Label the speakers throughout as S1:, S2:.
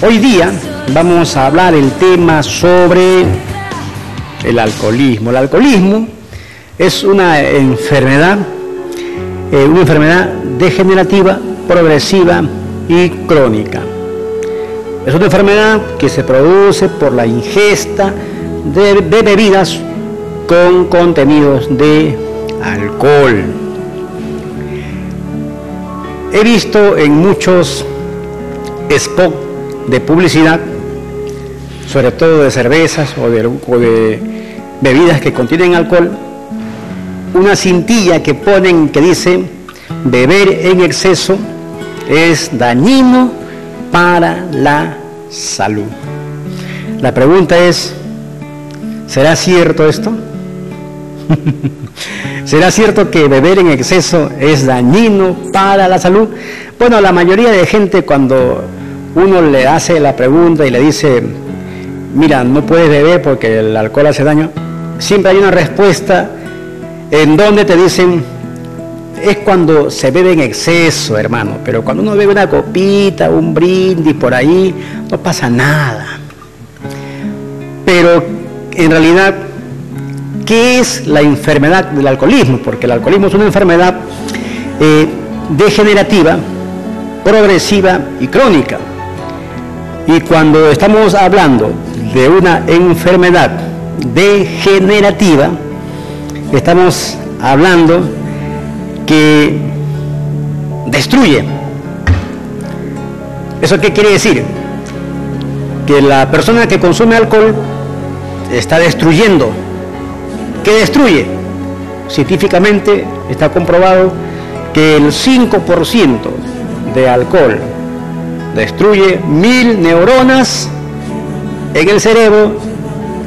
S1: Hoy día vamos a hablar el tema sobre el alcoholismo. El alcoholismo es una enfermedad degenerativa, progresiva y crónica. Es una enfermedad que se produce por la ingesta de bebidas con contenidos de alcohol. He visto en muchos spots de publicidad, sobre todo de cervezas o de bebidas que contienen alcohol, una cintilla que ponen que dice: beber en exceso es dañino para la salud. La pregunta es, ¿será cierto esto? ¿Será cierto que beber en exceso es dañino para la salud? Bueno, la mayoría de gente, cuando uno le hace la pregunta y le dice: mira, no puedes beber porque el alcohol hace daño, siempre hay una respuesta en donde te dicen: es cuando se bebe en exceso, hermano, pero cuando uno bebe una copita, un brindis por ahí, no pasa nada. Pero en realidad, ¿qué es la enfermedad del alcoholismo? Porque el alcoholismo es una enfermedad degenerativa, progresiva y crónica. Y cuando estamos hablando de una enfermedad degenerativa, estamos hablando que destruye. ¿Eso qué quiere decir? Que la persona que consume alcohol está destruyendo. ¿Qué destruye? Científicamente está comprobado que el 5% de alcohol destruye 1000 neuronas en el cerebro,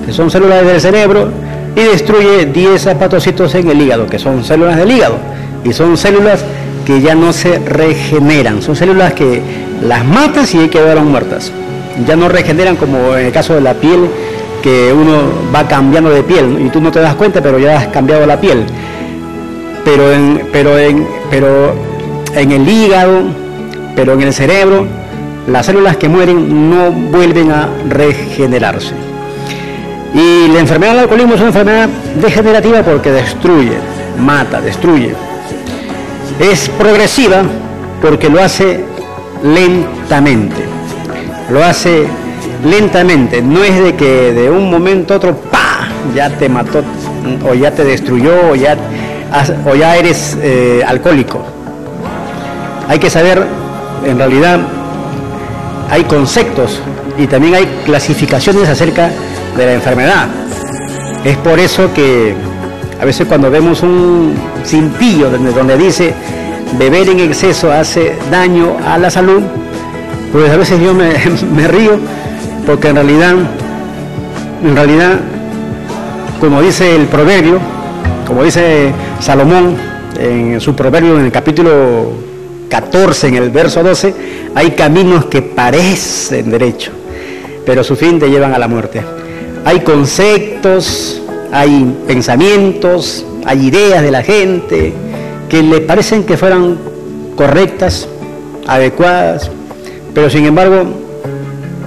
S1: que son células del cerebro, y destruye 10 hepatocitos en el hígado, que son células del hígado, y son células que ya no se regeneran, son células que las matas y quedaron muertas, ya no regeneran, como en el caso de la piel, que uno va cambiando de piel, ¿no? Y tú no te das cuenta, pero ya has cambiado la piel. Pero en el hígado, pero en el cerebro, las células que mueren no vuelven a regenerarse. Y la enfermedad del alcoholismo es una enfermedad degenerativa porque destruye, mata, destruye. Es progresiva porque lo hace lentamente. Lo hace lentamente, no es de que de un momento a otro, ¡pah!, ya te mató, o ya te destruyó, o ya eres alcohólico. Hay que saber, en realidad, hay conceptos y también hay clasificaciones acerca de la enfermedad. Es por eso que a veces cuando vemos un cintillo donde dice beber en exceso hace daño a la salud, pues a veces yo me río, porque en realidad, como dice el proverbio, como dice Salomón en su proverbio en el capítulo 14, en el verso 12, hay caminos que parecen derechos, pero su fin te llevan a la muerte. Hay conceptos, hay pensamientos, hay ideas de la gente que le parecen que fueran correctas, adecuadas, pero sin embargo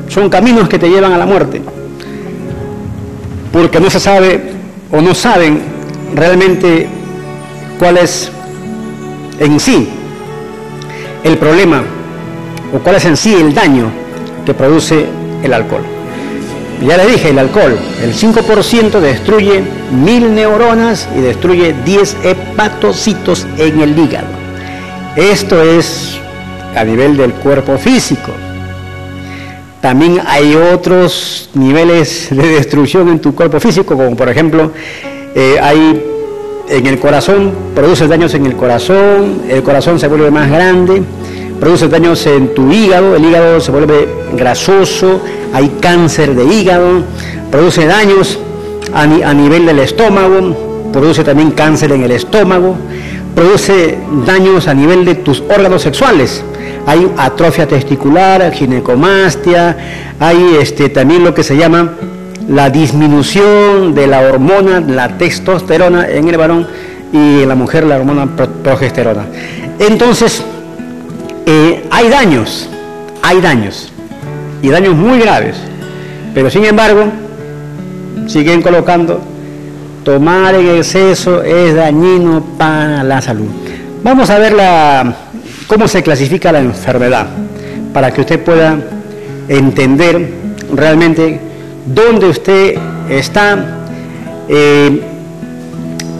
S1: son caminos que te llevan a la muerte, porque no se sabe o no saben realmente cuál es en sí el problema o cuál es en sí el daño que produce el alcohol. Ya le dije, el alcohol, el 5% destruye 1000 neuronas y destruye 10 hepatocitos en el hígado. Esto es a nivel del cuerpo físico. También hay otros niveles de destrucción en tu cuerpo físico, como por ejemplo, hay en el corazón, produce daños en el corazón se vuelve más grande, produce daños en tu hígado, el hígado se vuelve grasoso, hay cáncer de hígado, produce daños a nivel del estómago, produce también cáncer en el estómago, produce daños a nivel de tus órganos sexuales. Hay atrofia testicular, ginecomastia, hay también lo que se llama la disminución de la hormona, la testosterona en el varón y en la mujer la hormona progesterona. Entonces, hay daños. y daños muy graves. Pero sin embargo, siguen colocando: tomar en exceso es dañino para la salud. Vamos a ver cómo se clasifica la enfermedad, para que usted pueda entender realmente dónde usted está,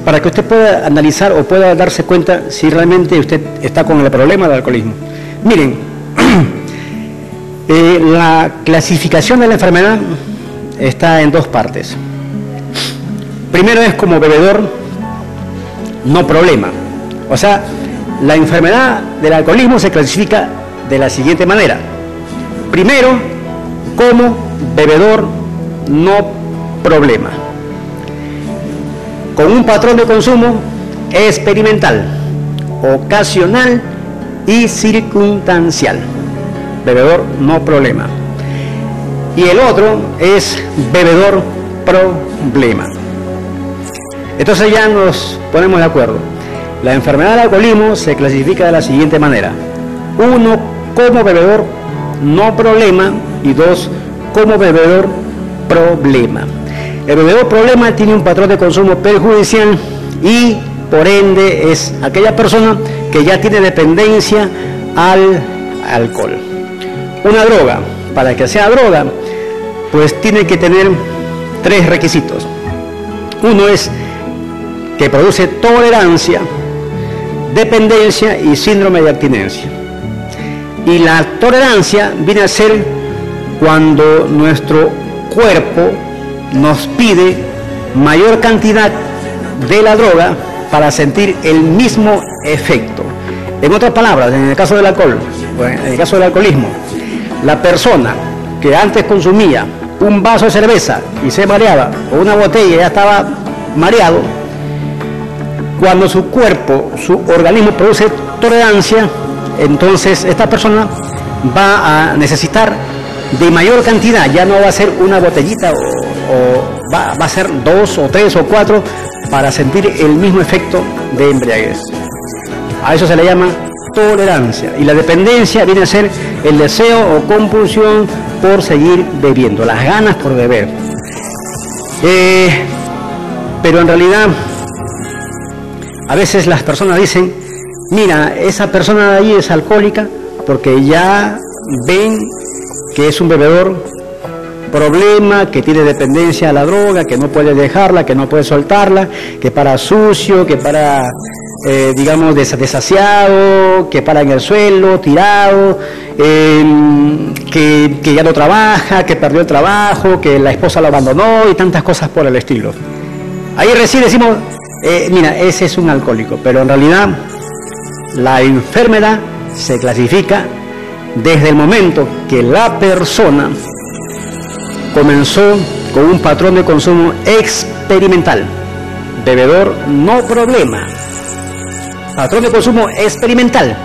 S1: para que usted pueda analizar o pueda darse cuenta si realmente usted está con el problema del alcoholismo. Miren, la clasificación de la enfermedad está en dos partes. Primero es como bebedor no problema. O sea, la enfermedad del alcoholismo se clasifica de la siguiente manera. Primero, como bebedor no problema, con un patrón de consumo experimental, ocasional y circunstancial. Bebedor no problema. Y el otro es bebedor problema. Entonces ya nos ponemos de acuerdo. La enfermedad del alcoholismo se clasifica de la siguiente manera: 1, como bebedor no problema, y 2, como bebedor problema. El bebedor problema tiene un patrón de consumo perjudicial y por ende es aquella persona que ya tiene dependencia al alcohol. Una droga, para que sea droga, pues tiene que tener 3 requisitos. Uno es que produce tolerancia, dependencia y síndrome de abstinencia. Y la tolerancia viene a ser cuando nuestro cuerpo nos pide mayor cantidad de la droga para sentir el mismo efecto. En otras palabras, en el caso del alcohol, en el caso del alcoholismo, la persona que antes consumía un vaso de cerveza y se mareaba, o una botella y ya estaba mareado, cuando su cuerpo, su organismo produce tolerancia, entonces esta persona va a necesitar de mayor cantidad. Ya no va a ser una botellita o va a ser 2 o 3 o 4 para sentir el mismo efecto de embriaguez. A eso se le llama tolerancia. Y la dependencia viene a ser el deseo o compulsión por seguir bebiendo, las ganas por beber. Pero en realidad, a veces las personas dicen: mira, esa persona de ahí es alcohólica porque ya ven que es un bebedor problema, que tiene dependencia a la droga, que no puede dejarla, que no puede soltarla, que para sucio, que para, digamos, desasiado, que para en el suelo, tirado, que ya no trabaja, que perdió el trabajo, que la esposa lo abandonó y tantas cosas por el estilo. Ahí recién decimos: mira, ese es un alcohólico. Pero en realidad la enfermedad se clasifica desde el momento que la persona comenzó con un patrón de consumo experimental, bebedor no problema, patrón de consumo experimental,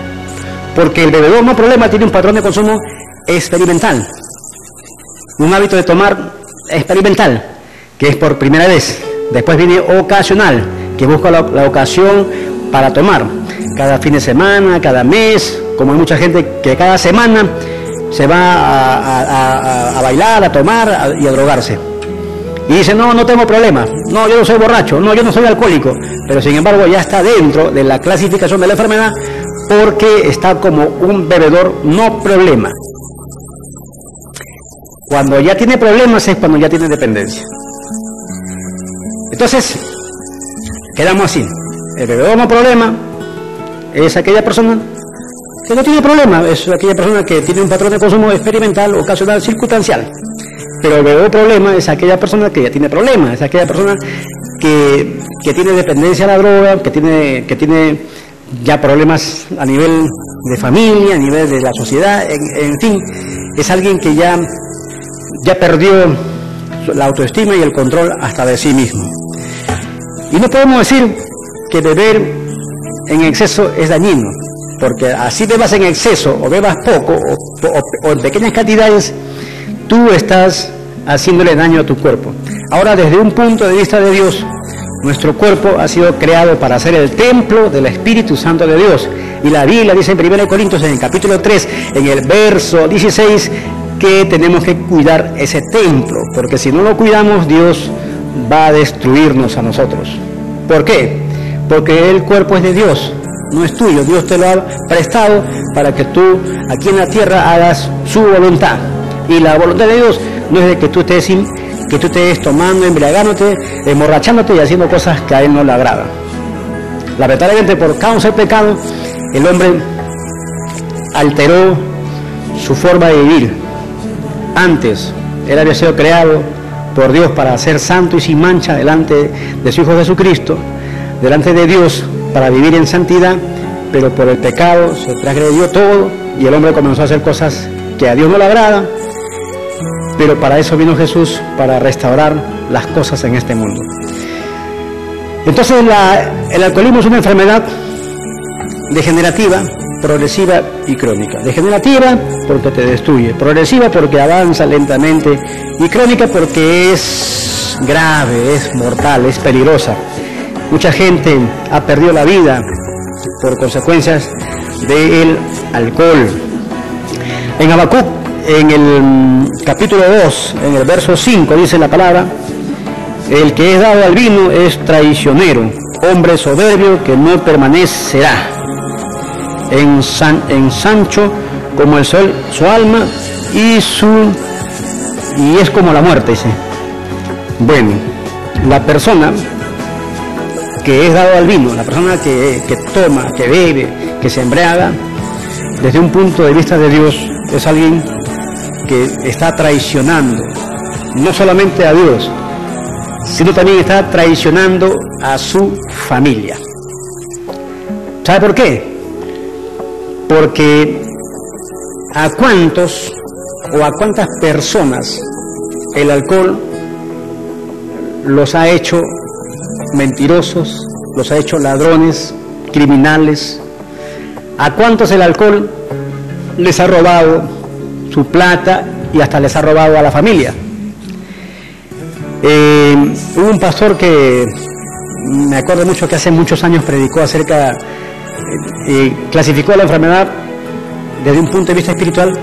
S1: porque el bebedor no problema tiene un patrón de consumo experimental, un hábito de tomar experimental, que es por primera vez. Después viene ocasional, que busca la ocasión para tomar, cada fin de semana, cada mes, como hay mucha gente que cada semana se va a bailar, a tomar y a drogarse. Y dice: no tengo problema, no, yo no soy borracho, no, yo no soy alcohólico. Pero sin embargo ya está dentro de la clasificación de la enfermedad porque está como un bebedor no problema. Cuando ya tiene problemas es cuando ya tiene dependencia. Entonces, quedamos así: el bebedor no problema es aquella persona que no tiene problema, es aquella persona que tiene un patrón de consumo experimental, ocasional, circunstancial. Pero el bebedor problema es aquella persona que ya tiene problemas, es aquella persona que tiene dependencia a la droga, que tiene ya problemas a nivel de familia, a nivel de la sociedad, en fin, es alguien que ya perdió la autoestima y el control hasta de sí mismo. Y no podemos decir que beber en exceso es dañino, porque así bebas en exceso o bebas poco o en pequeñas cantidades, tú estás haciéndole daño a tu cuerpo. Ahora, desde un punto de vista de Dios, nuestro cuerpo ha sido creado para ser el templo del Espíritu Santo de Dios. Y la Biblia dice en 1 Corintios, en el capítulo 3, en el verso 16, que tenemos que cuidar ese templo, porque si no lo cuidamos, Dios va a destruirnos a nosotros. ¿Por qué? Porque el cuerpo es de Dios, no es tuyo. Dios te lo ha prestado para que tú aquí en la tierra hagas su voluntad. Y la voluntad de Dios no es de que tú estés tomando, embriagándote, emborrachándote y haciendo cosas que a Él no le agradan. Lamentablemente, por causa del pecado, el hombre alteró su forma de vivir. Antes, Él había sido creado por Dios para ser santo y sin mancha delante de su Hijo Jesucristo, delante de Dios, para vivir en santidad, pero por el pecado se transgredió todo y el hombre comenzó a hacer cosas que a Dios no le agradan. Pero para eso vino Jesús, para restaurar las cosas en este mundo. Entonces el alcoholismo es una enfermedad degenerativa, progresiva y crónica. Degenerativa porque te destruye, progresiva porque avanza lentamente y crónica porque es grave, es mortal, es peligrosa. Mucha gente ha perdido la vida por consecuencias del alcohol. En Habacuc, en el capítulo 2, en el verso 5, dice la palabra: el que es dado al vino es traicionero, hombre soberbio que no permanecerá. Ensancho como el sol su alma y es como la muerte, dice. Bueno, la persona que es dado al vino, la persona que toma, que bebe, que se embriaga, desde un punto de vista de Dios, es alguien que está traicionando no solamente a Dios, sino también está traicionando a su familia. ¿Sabe por qué? Porque a cuántos o a cuántas personas el alcohol los ha hecho mentirosos, los ha hecho ladrones, criminales. A cuántos el alcohol les ha robado su plata y hasta les ha robado a la familia. Hubo un pastor que me acuerdo mucho que hace muchos años predicó acerca, clasificó la enfermedad desde un punto de vista espiritual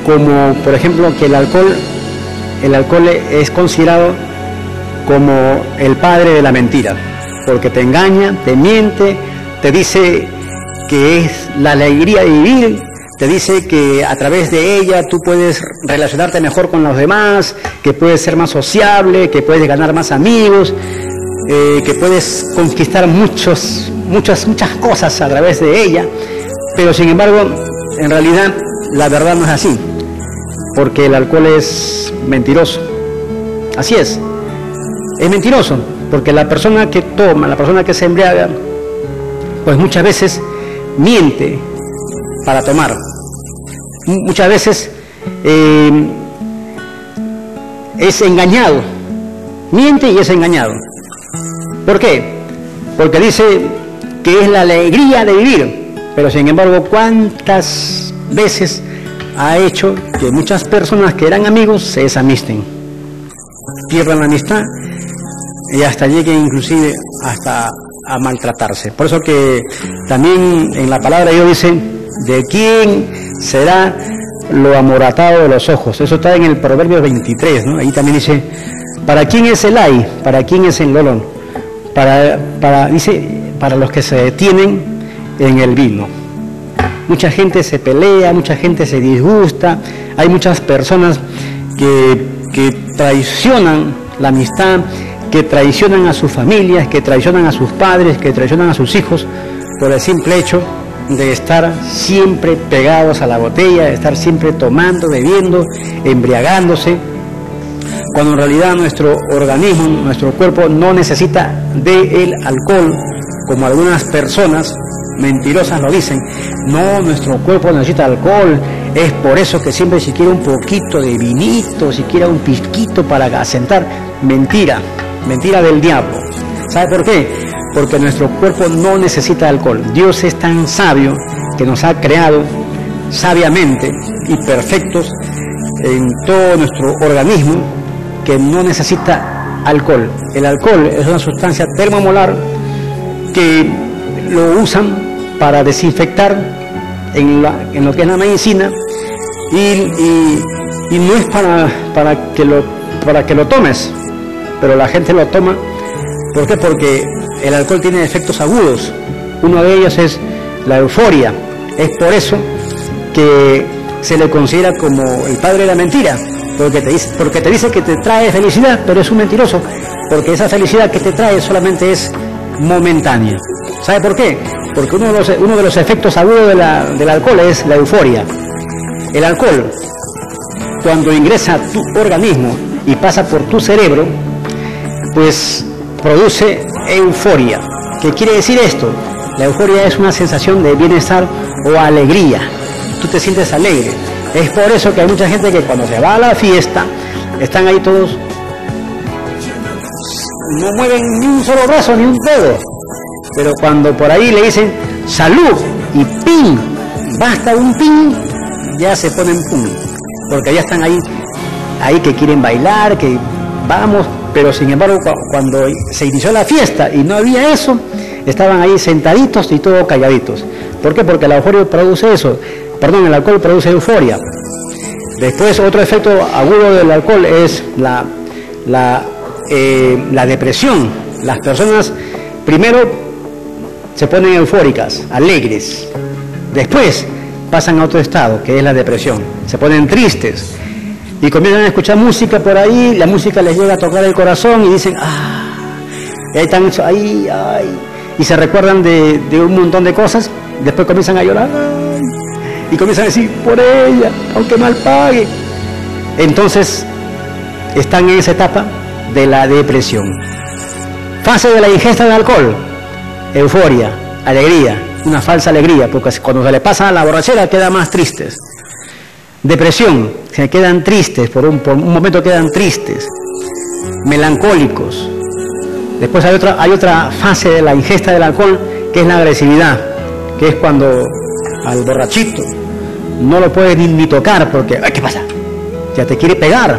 S1: como, por ejemplo, que el alcohol es considerado como el padre de la mentira, porque te engaña, te miente, te dice que es la alegría de vivir, te dice que a través de ella tú puedes relacionarte mejor con los demás, que puedes ser más sociable, que puedes ganar más amigos, que puedes conquistar muchas cosas a través de ella, pero sin embargo, en realidad, la verdad no es así, porque el alcohol es mentiroso. Así es mentiroso, porque la persona que toma, la persona que se embriaga, pues muchas veces miente para tomar. Muchas veces es engañado, miente y es engañado. ¿Por qué? Porque dice que es la alegría de vivir, pero sin embargo, ¿cuántas veces ha hecho que muchas personas que eran amigos se desamisten, pierdan la amistad y hasta lleguen inclusive hasta a maltratarse? Por eso que también en la palabra de Dios dice: ¿de quién será lo amoratado de los ojos? Eso está en el Proverbio 23, ¿no? Ahí también dice: ¿para quién es el ay? ¿Para quién es el lolón? Dice, para los que se detienen en el vino. Mucha gente se pelea, mucha gente se disgusta, hay muchas personas que traicionan la amistad, que traicionan a sus familias, que traicionan a sus padres, que traicionan a sus hijos, por el simple hecho de estar siempre pegados a la botella, de estar siempre tomando, bebiendo, embriagándose, cuando en realidad nuestro organismo, nuestro cuerpo no necesita del alcohol, como algunas personas mentirosas lo dicen. No, nuestro cuerpo necesita alcohol, es por eso que siempre si quiere un poquito de vinito, si quiere un pizquito para asentar. Mentira del diablo. ¿Sabe por qué? Porque nuestro cuerpo no necesita alcohol. Dios es tan sabio que nos ha creado sabiamente y perfectos en todo nuestro organismo, que no necesita alcohol. El alcohol es una sustancia termomolar que lo usan para desinfectar en lo que es la medicina y y no es para que lo tomes, pero la gente lo toma. ¿Por qué? Porque el alcohol tiene efectos agudos. Uno de ellos es la euforia. Es por eso que se le considera como el padre de la mentira, porque te dice que te trae felicidad, pero es un mentiroso, porque esa felicidad que te trae solamente es momentánea. ¿Sabe por qué? Porque uno de los efectos agudos del alcohol es la euforia. El alcohol, cuando ingresa a tu organismo y pasa por tu cerebro, pues produce euforia. ¿Qué quiere decir esto? La euforia es una sensación de bienestar o alegría. Tú te sientes alegre. Es por eso que hay mucha gente que cuando se va a la fiesta, están ahí todos, no mueven ni un solo brazo ni un dedo. Pero cuando por ahí le dicen salud y pin, basta un pin, ya se ponen pum. Porque ya están ahí que quieren bailar, que vamos. Pero sin embargo, cuando se inició la fiesta y no había eso, estaban ahí sentaditos y todos calladitos. ¿Por qué? Porque el alcohol produce eso. Perdón, el alcohol produce euforia. Después, otro efecto agudo del alcohol es la depresión. Las personas primero se ponen eufóricas, alegres. Después pasan a otro estado, que es la depresión. Se ponen tristes y comienzan a escuchar música por ahí. La música les llega a tocar el corazón y dicen, y ahí están ahí, y se recuerdan de un montón de cosas. Después comienzan a llorar y comienzan a decir, por ella, aunque mal pague. Entonces están en esa etapa de la depresión. Fase de la ingesta de alcohol: euforia, alegría, una falsa alegría, porque cuando se le pasa a la borrachera quedan más tristes. Depresión, se quedan tristes, por un momento quedan tristes, melancólicos. Después hay otra fase de la ingesta del alcohol, que es la agresividad, que es cuando al borrachito no lo puede ni tocar porque, ¿qué pasa? Ya te quiere pegar.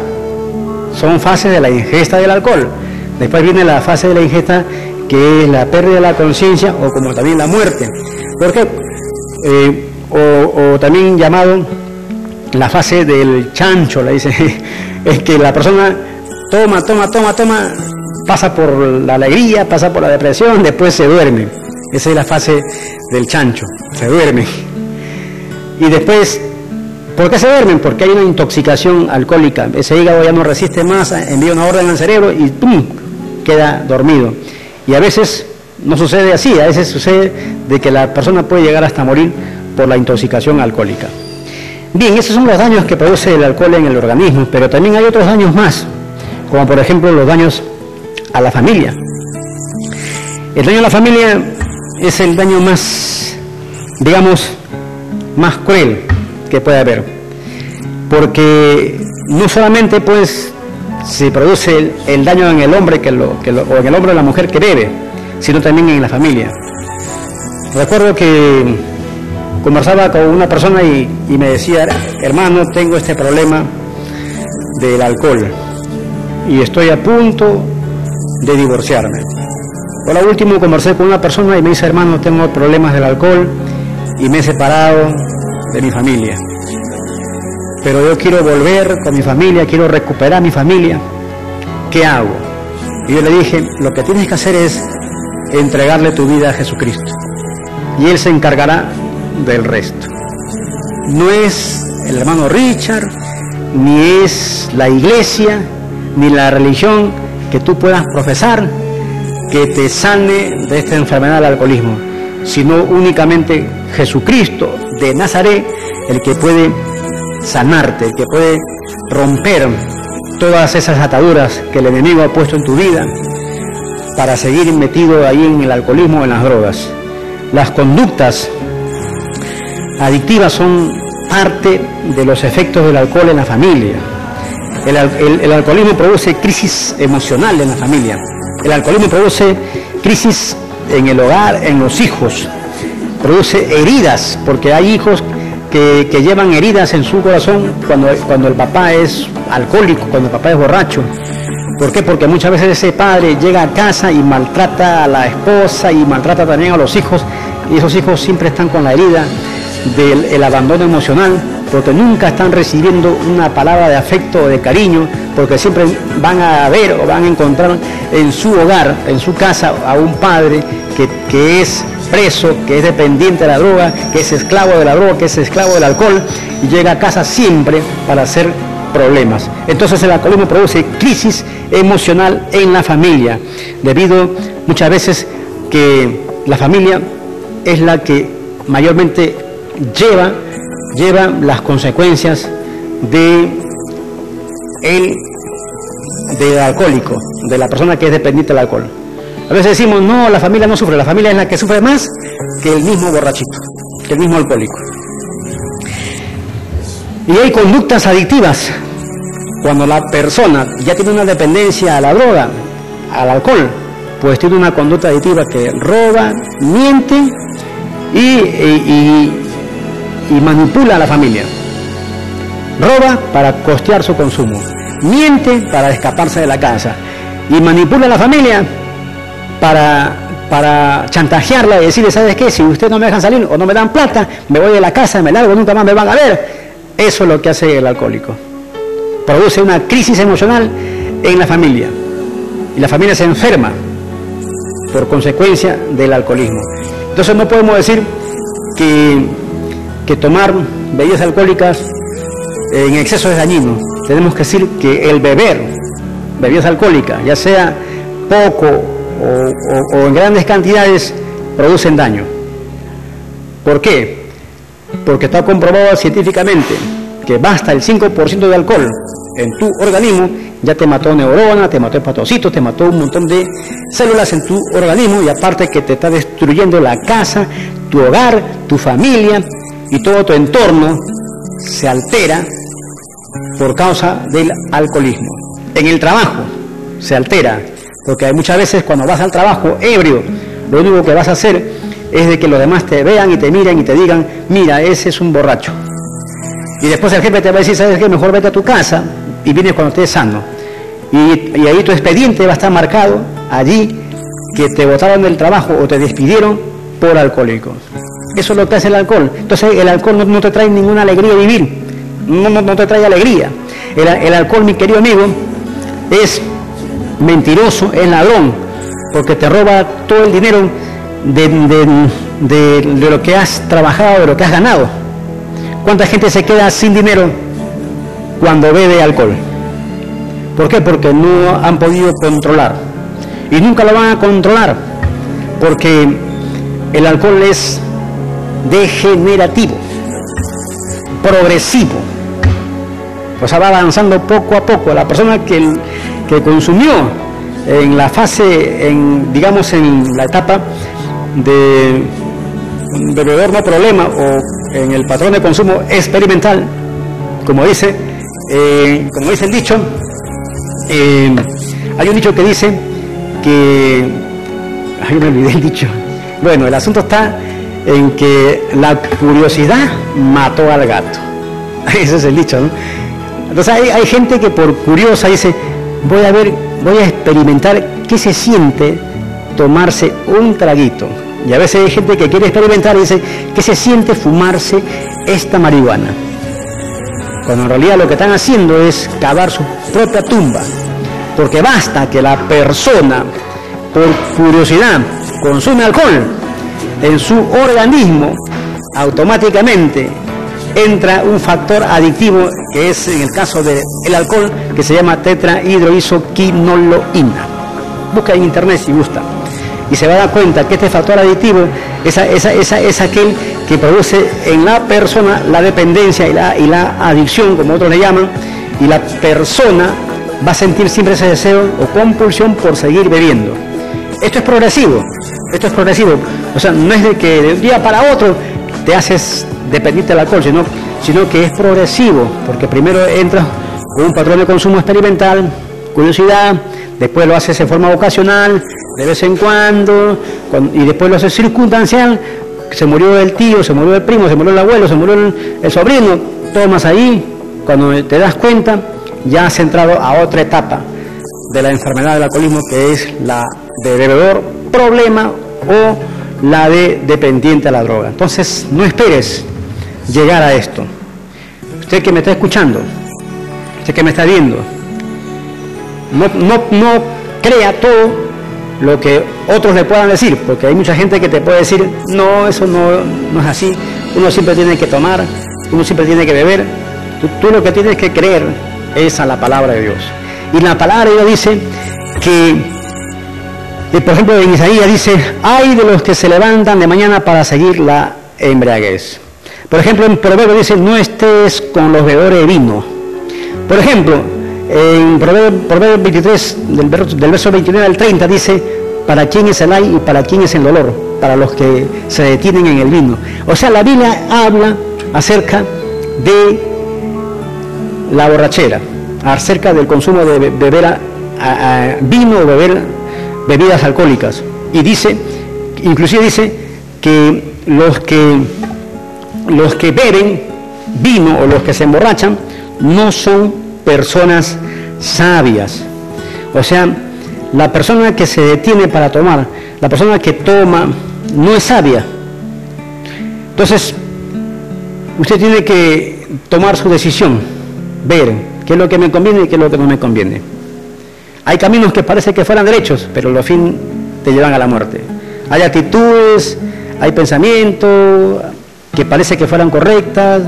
S1: Son fases de la ingesta del alcohol. Después viene la fase de la ingesta, que es la pérdida de la conciencia, o como también la muerte. Porque, o también llamado la fase del chancho, le dice, es que la persona toma, pasa por la alegría, pasa por la depresión, después se duerme. Esa es la fase del chancho, se duerme. Y después, ¿por qué se duermen? Porque hay una intoxicación alcohólica. Ese hígado ya no resiste más, envía una orden al cerebro y ¡pum!, queda dormido. Y a veces no sucede así, a veces sucede de que la persona puede llegar hasta morir por la intoxicación alcohólica. Bien, esos son los daños que produce el alcohol en el organismo, pero también hay otros daños más, como por ejemplo los daños a la familia. El daño a la familia es el daño más, digamos, más cruel que puede haber, porque no solamente pues se produce el daño en el hombre o en el hombre o la mujer que bebe, sino también en la familia. Recuerdo que conversaba con una persona y me decía, hermano, tengo este problema del alcohol y estoy a punto de divorciarme. Por lo último conversé con una persona y me dice, hermano, tengo problemas del alcohol y me he separado de mi familia. Pero yo quiero volver con mi familia, quiero recuperar mi familia. ¿Qué hago? Y yo le dije, lo que tienes que hacer es entregarle tu vida a Jesucristo y Él se encargará del resto. No es el hermano Richard, ni es la iglesia, ni la religión que tú puedas profesar que te sane de esta enfermedad del alcoholismo, sino únicamente Jesucristo de Nazaret, el que puede sanarte, el que puede romper todas esas ataduras que el enemigo ha puesto en tu vida para seguir metido ahí en el alcoholismo o en las drogas. Las conductas adictivas son parte de los efectos del alcohol en la familia. El alcoholismo produce crisis emocional en la familia. El alcoholismo produce crisis en el hogar, en los hijos. Produce heridas, porque hay hijos que llevan heridas en su corazón cuando el papá es alcohólico, cuando el papá es borracho. ¿Por qué? Porque muchas veces ese padre llega a casa y maltrata a la esposa y maltrata también a los hijos, y esos hijos siempre están con la herida del abandono emocional, porque nunca están recibiendo una palabra de afecto o de cariño, porque siempre van a ver o van a encontrar en su hogar, en su casa, a un padre que es preso, que es dependiente de la droga, que es esclavo de la droga, que es esclavo del alcohol, y llega a casa siempre para hacer problemas. Entonces el alcoholismo produce crisis emocional en la familia, debido muchas veces que la familia es la que mayormente lleva las consecuencias del alcohólico, de la persona que es dependiente del alcohol. A veces decimos, no, la familia no sufre, la familia es la que sufre más que el mismo borrachito, que el mismo alcohólico. Y hay conductas adictivas. Cuando la persona ya tiene una dependencia a la droga, al alcohol, pues tiene una conducta adictiva que roba, miente y manipula a la familia. Roba para costear su consumo, miente para escaparse de la casa y manipula a la familia para chantajearla y decirle, ¿sabes qué? Si ustedes no me dejan salir o no me dan plata, me voy de la casa, me largo, nunca más me van a ver. Eso es lo que hace el alcohólico. Produce una crisis emocional en la familia y la familia se enferma por consecuencia del alcoholismo. Entonces no podemos decir que tomar bebidas alcohólicas en exceso es dañino. Tenemos que decir que el beber bebidas alcohólicas, ya sea poco o en grandes cantidades, producen daño. ¿Por qué? Porque está comprobado científicamente que basta el 5% de alcohol en tu organismo, ya te mató neuronas, te mató hepatocitos, te mató un montón de células en tu organismo, y aparte que te está destruyendo la casa, tu hogar, tu familia y todo tu entorno se altera por causa del alcoholismo. En el trabajo se altera, porque muchas veces cuando vas al trabajo ebrio, lo único que vas a hacer es de que los demás te vean y te miren y te digan, mira, ese es un borracho. Y después el jefe te va a decir, ¿sabes qué? Mejor vete a tu casa y vienes cuando estés sano. Y ahí tu expediente va a estar marcado allí que te botaron del trabajo o te despidieron por alcohólico. Eso es lo que hace el alcohol. Entonces el alcohol no te trae ninguna alegría vivir. No te trae alegría. El alcohol, mi querido amigo, es mentiroso, es ladrón, porque te roba todo el dinero de lo que has trabajado, de lo que has ganado. ¿Cuánta gente se queda sin dinero cuando bebe alcohol? ¿Por qué? Porque no han podido controlar. Y nunca lo van a controlar, porque el alcohol es degenerativo, progresivo. O sea, va avanzando poco a poco. La persona que consumió en la fase, digamos en la etapa de bebedor no problema o en el patrón de consumo experimental, como dice el dicho, hay un dicho que dice que, ay, me olvidé el dicho. Bueno, el asunto está en que la curiosidad mató al gato. Ese es el dicho, ¿no? Entonces hay gente que por curiosa dice, voy a experimentar qué se siente tomarse un traguito. Y a veces hay gente que quiere experimentar y dice, ¿qué se siente fumarse esta marihuana? Cuando en realidad lo que están haciendo es cavar su propia tumba. Porque basta que la persona, por curiosidad, consume alcohol, en su organismo automáticamente entra un factor adictivo, que es en el caso del alcohol, que se llama tetrahidroisoquinoloína. Busca en internet si gusta. Y se va a dar cuenta que este factor adictivo es aquel que produce en la persona la dependencia y la adicción, como otros le llaman, y la persona va a sentir siempre ese deseo o compulsión por seguir bebiendo. Esto es progresivo, o sea, no es de que de un día para otro te haces dependiente del alcohol, sino que es progresivo, porque primero entras con un patrón de consumo experimental, curiosidad, después lo haces en forma ocasional, de vez en cuando, y después lo haces circunstancial, se murió el tío, se murió el primo, se murió el abuelo, se murió el sobrino, tomas ahí, cuando te das cuenta, ya has entrado a otra etapa de la enfermedad del alcoholismo, que es la de bebedor problema o la de dependiente a la droga. Entonces, no esperes llegar a esto. usted que me está escuchando, usted que me está viendo, no crea todo lo que otros le puedan decir, porque hay mucha gente que te puede decir, no, eso no es así, uno siempre tiene que tomar, uno siempre tiene que beber. Tú lo que tienes que creer es a la palabra de Dios. Y la palabra de Dios dice que, por ejemplo, en Isaías dice, ay de los que se levantan de mañana para seguir la embriaguez. Por ejemplo, en Proverbios dice, no estés con los bebedores de vino. Por ejemplo, en Proverbios 23, del verso 29 al 30, dice, para quién es el ay y para quién es el dolor, para los que se detienen en el vino. O sea, la Biblia habla acerca de la borrachera, acerca del consumo de beber vino o beber bebidas alcohólicas. Y dice, inclusive dice que los que beben vino o los que se emborrachan no son personas sabias. O sea, la persona que se detiene para tomar, la persona que toma, no es sabia. Entonces, usted tiene que tomar su decisión, ver qué es lo que me conviene y qué es lo que no me conviene. Hay caminos que parece que fueran derechos, pero al fin te llevan a la muerte. Hay actitudes, hay pensamientos que parece que fueran correctas,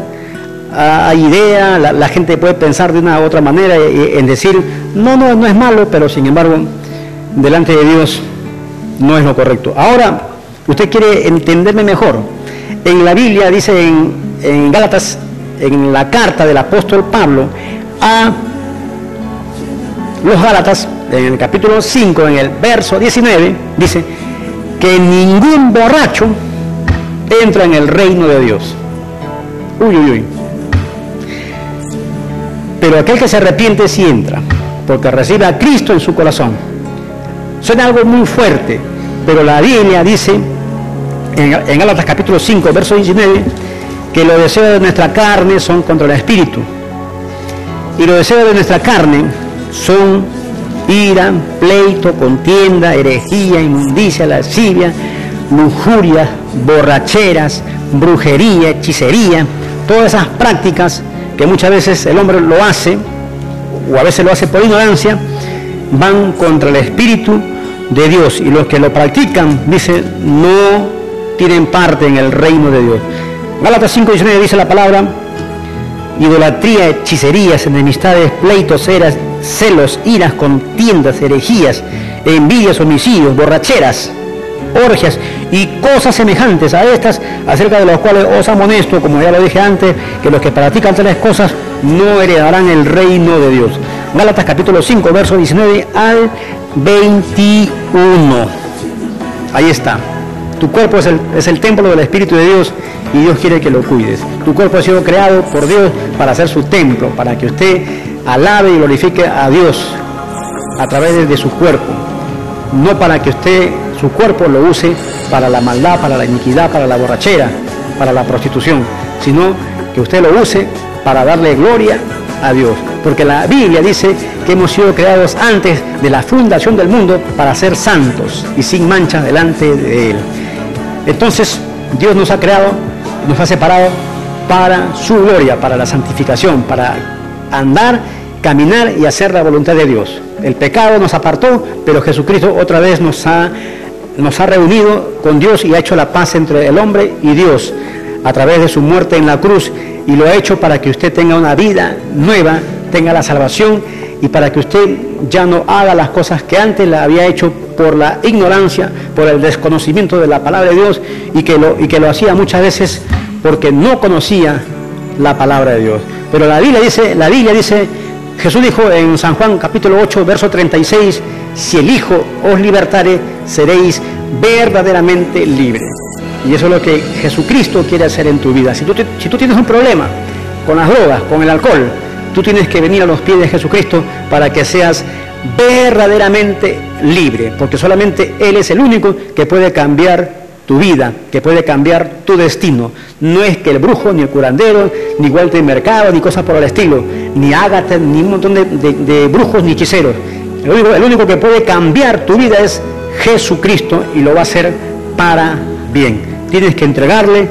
S1: hay ideas, la gente puede pensar de una u otra manera en decir, no es malo, pero sin embargo, delante de Dios no es lo correcto. Ahora, usted quiere entenderme mejor. En la Biblia dice en Gálatas, en la carta del apóstol Pablo a los Gálatas, en el capítulo 5, en el verso 19, dice que ningún borracho entra en el reino de Dios. Uy. Pero aquel que se arrepiente sí entra, porque recibe a Cristo en su corazón. Suena algo muy fuerte, pero la Biblia dice en Gálatas capítulo 5, verso 19, que los deseos de nuestra carne son contra el Espíritu. Y los deseos de nuestra carne son ira, pleito, contienda, herejía, inmundicia, lascivia, lujuria, borracheras, brujería, hechicería, todas esas prácticas que muchas veces el hombre lo hace, o a veces lo hace por ignorancia, van contra el Espíritu de Dios. Y los que lo practican, dice, no tienen parte en el reino de Dios. Gálatas 5:19 dice la palabra, idolatría, hechicerías, enemistades, pleitos, celos, iras, contiendas, herejías, envidias, homicidios, borracheras, orgias y cosas semejantes a estas, acerca de las cuales os amonesto, como ya lo dije antes, que los que practican tales cosas no heredarán el reino de Dios. Gálatas capítulo 5, verso 19 al 21. Ahí está. Tu cuerpo es el templo del Espíritu de Dios y Dios quiere que lo cuides. Tu cuerpo ha sido creado por Dios para ser su templo, para que usted alabe y glorifique a Dios a través de su cuerpo. No para que usted, su cuerpo, lo use para la maldad, para la iniquidad, para la borrachera, para la prostitución, sino que usted lo use para darle gloria a Dios. Porque la Biblia dice que hemos sido creados antes de la fundación del mundo para ser santos y sin mancha delante de Él. Entonces, Dios nos ha creado, nos ha separado para su gloria, para la santificación, para andar, caminar y hacer la voluntad de Dios. El pecado nos apartó, pero Jesucristo otra vez nos ha reunido con Dios y ha hecho la paz entre el hombre y Dios a través de su muerte en la cruz, y lo ha hecho para que usted tenga una vida nueva, tenga la salvación, y para que usted ya no haga las cosas que antes la había hecho por la ignorancia, por el desconocimiento de la palabra de Dios, y que lo hacía muchas veces porque no conocía la palabra de Dios. Pero la Biblia dice, Jesús dijo en San Juan capítulo 8, verso 36, si el Hijo os libertare, seréis verdaderamente libres. Y eso es lo que Jesucristo quiere hacer en tu vida. Si tú tienes un problema con las drogas, con el alcohol, tú tienes que venir a los pies de Jesucristo para que seas verdaderamente libre, porque solamente Él es el único que puede cambiar tu vida, que puede cambiar tu destino. No es que el brujo, ni el curandero, ni Walter Mercado, ni cosas por el estilo, ni Ágata, ni un montón de brujos, ni hechiceros. El único que puede cambiar tu vida es Jesucristo, y lo va a hacer para bien. Tienes que entregarle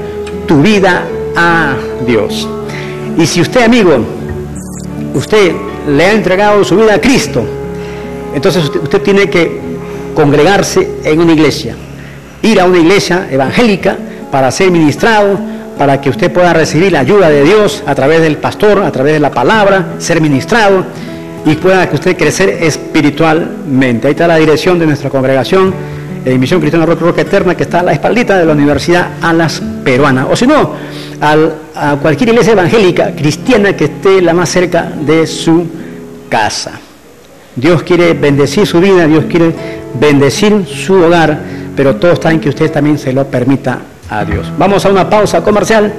S1: tu vida a Dios. Y si usted, amigo, usted le ha entregado su vida a Cristo, entonces usted tiene que congregarse en una iglesia, ir a una iglesia evangélica para ser ministrado, para que usted pueda recibir la ayuda de Dios a través del pastor, a través de la palabra, ser ministrado y pueda que usted crecer espiritualmente. Ahí está la dirección de nuestra congregación en Misión Cristiana Roca Eterna, que está a la espaldita de la Universidad Alas Peruana. O si no, a cualquier iglesia evangélica cristiana que esté la más cerca de su casa. Dios quiere bendecir su vida, Dios quiere bendecir su hogar, pero todo está en que usted también se lo permita a Dios. Vamos a una pausa comercial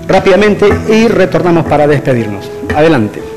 S1: rápidamente y retornamos para despedirnos. Adelante.